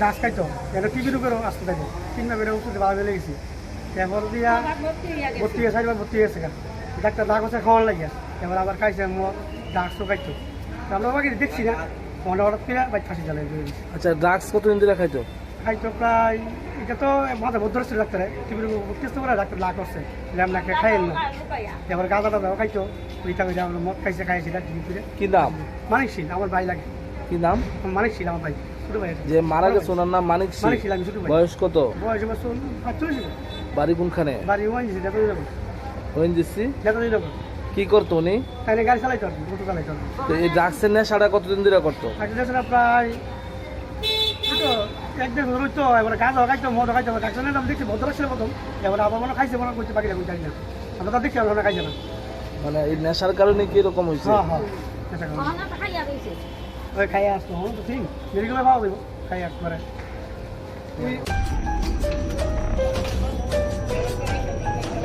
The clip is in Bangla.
গাছ খাইতো এটা টিভির উপরেও আসতে থাকে 3 বার ওষুধ ভালো হয়ে গেছি এবার দিয়া ভর্তি হয়ে 4 বার ভর্তি হয়েছে ডাক্তার দাগ হচ্ছে খাওয়ার লাগিয়া এবার আবার খাইছে ডাক খাইতো আমরা বাকি দেখছি না মনে হঠাৎ করে বাইক ফাঁসি জ্বালাই আচ্ছা ড্রাগস কতদিন ধরে খাইতো? খাইতো প্রায় এটা তো মাথা ভদ্র ছিল ডাক্তারে টিভির টেস্ট করে ডাক্তার লাগ করছে ল্যাম নাকে খাইল না এবার গাঁদা টাদাও খাইতো ওইটা ওইটা আমরা মদ খাইছে খাইছিলাম টিভি করে। কি নাম? মানিক শীল আমার ভাই লাগে। কি নাম? মানিক শীল আমার ভাই ছোটো ভাই যে মারা গেছে ওনার নাম মানিক মানিক শীল। শীল আমি ছোটো ভাই। বয়স কত? বয়স এবার 45 বাড়ি কোনখানে? বাড়ি ওয়াইছি দেখো যাবো ওএনজিসি। দেখো যাবো কি করতো উনি? তাইলে গাড়ি চালাইতো আর মোটর চালাইতো তো এই ড্রাগসের নেশাটা কতদিন ধরে করতো? না প্রায় তো একদিন রইতো এবার গাছ খাইতো মদ খাইতো ডাক্তার নাম দেখছি ভদ্র ছিল প্রথম এবার আবার মনে খাইছে মনে করছে বাকিটা কই জানি না আমরা তো দেখছি আমরা খাইছে না মানে এই নেশার কারণে কি এরকম হয়েছে? হ্যাঁ হ্যাঁ এটা ওই খাইয়া আসতো তো ঠিক মেডিকেলে পাওয়া দেবো খাইয়া একবারে